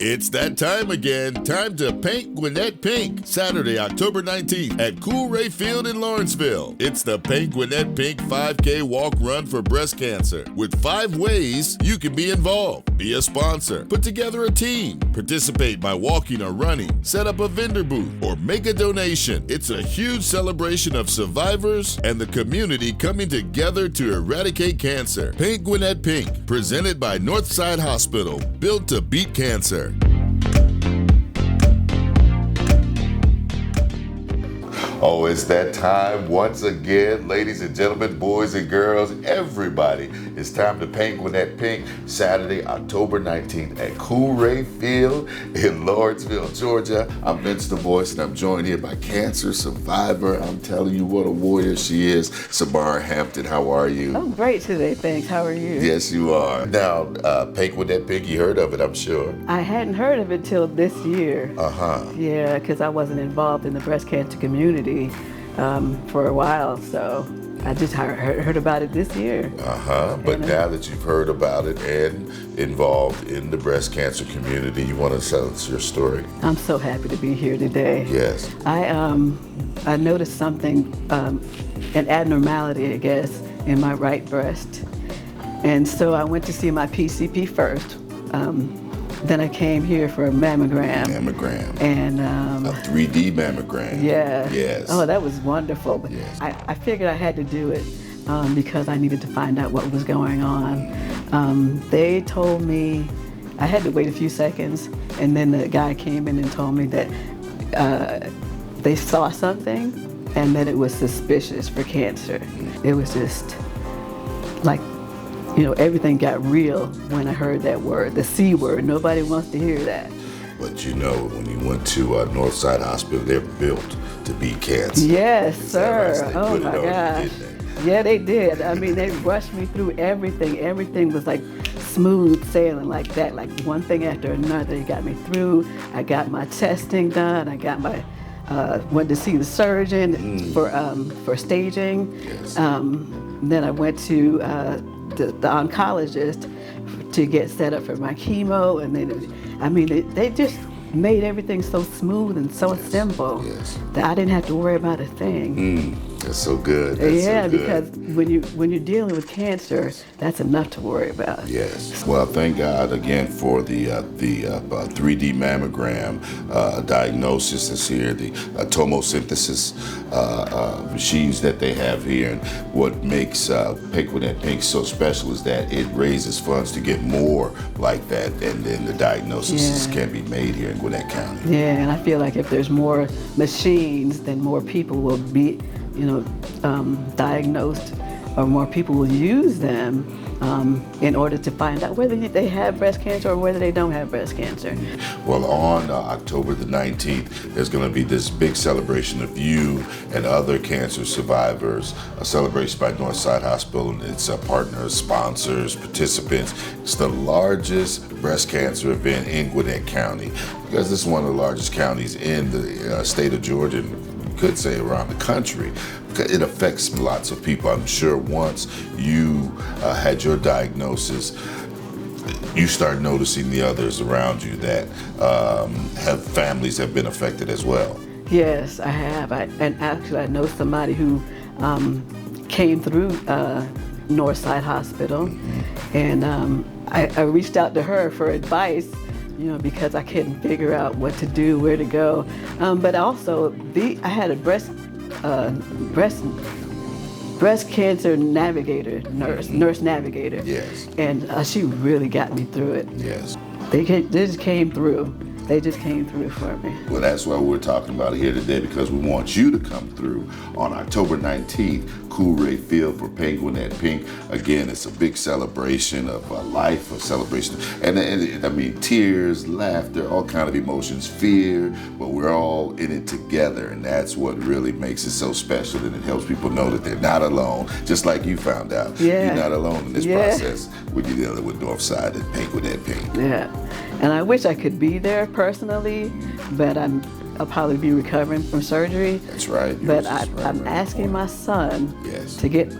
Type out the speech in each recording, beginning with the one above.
It's that time again. Time to paint Gwinnett pink. Saturday, October 19th at Cool Ray Field in Lawrenceville. It's the Paint Gwinnett Pink 5K walk run for breast cancer. With 5 ways you can be involved. Be a sponsor. Put together a team. Participate by walking or running. Set up a vendor booth or make a donation. It's a huge celebration of survivors and the community coming together to eradicate cancer. Paint Gwinnett Pink. Presented by Northside Hospital. Built to beat cancer. Oh, it's that time once again, ladies and gentlemen, boys and girls, everybody. It's time to paint Gwinnett pink, Saturday, October 19th at Cool Ray Field in Lawrenceville, Georgia. I'm Vince the Voice, and I'm joined here by cancer survivor. I'm telling you what a warrior she is, Summarah Hampton. How are you? I'm great today, thanks. How are you? Yes, you are. Now, paint Gwinnett pink, you heard of it, I'm sure. I hadn't heard of it till this year. Yeah, because I wasn't involved in the breast cancer community for a while, so I just heard about it this year. But now that you've heard about it and involved in the breast cancer community, you want to tell us your story. I'm so happy to be here today. Yes. I noticed something, an abnormality, I guess, in my right breast, and so I went to see my PCP first. Then I came here for a mammogram. And a 3D mammogram. Yeah. Yes. Oh, that was wonderful. Yes. I figured I had to do it because I needed to find out what was going on. They told me I had to wait a few seconds, and then the guy came in and told me that they saw something and that it was suspicious for cancer. It was just like, you know, everything got real when I heard that word, the C word. Nobody wants to hear that. But you know, when you went to Northside Hospital, they're built to beat cancer. Yes, sir. Right? Oh my gosh. Yeah, they did. I mean, they rushed me through everything. Everything was like smooth sailing like that, like one thing after another. They got me through. I got my testing done. I got my went to see the surgeon for staging. Yes. Then I went to the oncologist to get set up for my chemo, and then they just made everything so smooth and so simple that I didn't have to worry about a thing. That's so good. Because when you're dealing with cancer, that's enough to worry about. Yes. Well, thank God again for the 3D mammogram diagnosis is here, the tomosynthesis machines that they have here, and what makes Paint Gwinnett Pink so special is that it raises funds to get more like that, and then the diagnosis can be made here in Gwinnett County. Yeah, and I feel like if there's more machines, then more people will be diagnosed, or more people will use them in order to find out whether they have breast cancer or whether they don't have breast cancer. Well, on October the 19th, there's going to be this big celebration of you and other cancer survivors, a celebration by Northside Hospital and its partners, sponsors, participants. It's the largest breast cancer event in Gwinnett County, because this is one of the largest counties in the state of Georgia, could say around the country. It affects lots of people. I'm sure once you had your diagnosis, you start noticing the others around you that have families have been affected as well. Yes, I have. And actually, I know somebody who came through Northside Hospital, and I reached out to her for advice, because I couldn't figure out what to do, where to go. But also, I had a breast cancer navigator, nurse navigator. Yes. And she really got me through it. Yes. They just came through. They just came through for me. Well, that's why we're talking about it here today, because we want you to come through on October 19th, Cool Ray Field for Paint Gwinnett Pink. Again, it's a big celebration of life, a celebration, and I mean, tears, laughter, all kind of emotions, fear, but we're all in it together, and that's what really makes it so special, and it helps people know that they're not alone, just like you found out. Yeah. You're not alone in this process when you're dealing with Northside and Paint Gwinnett Pink. Yeah, and I wish I could be there personally, but I'll probably be recovering from surgery. That's right. But I'm asking my son to get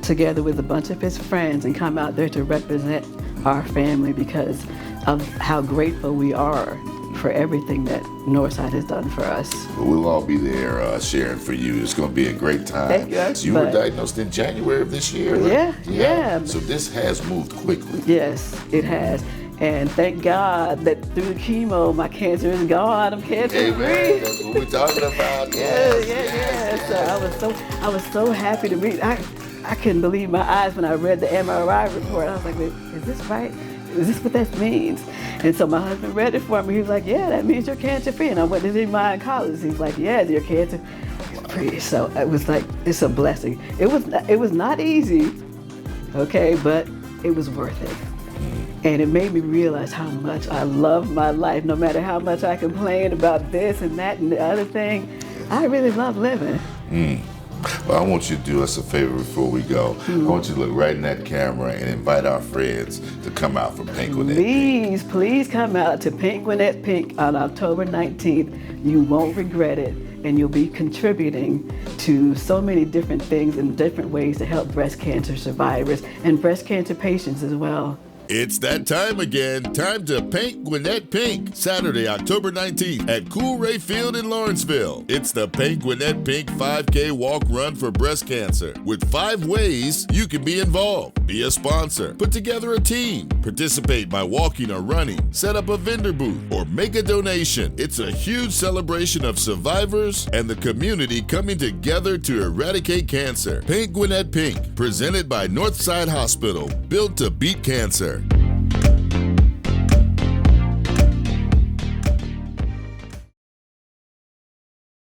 together with a bunch of his friends and come out there to represent our family, because of how grateful we are for everything that Northside has done for us. Well, we'll all be there sharing for you. It's going to be a great time. Thank you. So you were diagnosed in January of this year. Yeah. So this has moved quickly. Yes, it has. And thank God that through the chemo, my cancer is gone. I'm cancer free. That's what we're talking about. Yeah. So I was so happy to read. I couldn't believe my eyes when I read the MRI report. I was like, is this right? Is this what that means? And so my husband read it for me. He was like, yeah, that means you're cancer free. And I went to my oncologist. He's like, yeah, you're cancer free. So it was like, it's a blessing. It was not easy, okay, but it was worth it. And it made me realize how much I love my life. No matter how much I complain about this and that and the other thing, I really love living. Well, I want you to do us a favor before we go. I want you to look right in that camera and invite our friends to come out for Pink Gwinnett Pink. Please come out to Pink Gwinnett Pink on October 19th. You won't regret it, and you'll be contributing to so many different things in different ways to help breast cancer survivors and breast cancer patients as well. It's that time again. Time to Pink Gwinnett Pink. Saturday, October 19th at Coolray Field in Lawrenceville. It's the Pink Gwinnett Pink 5K Walk Run for Breast Cancer with 5 ways you can be involved. Be a sponsor, put together a team, participate by walking or running, set up a vendor booth, or make a donation. It's a huge celebration of survivors and the community coming together to eradicate cancer. Pink Gwinnett Pink, presented by Northside Hospital, built to beat cancer.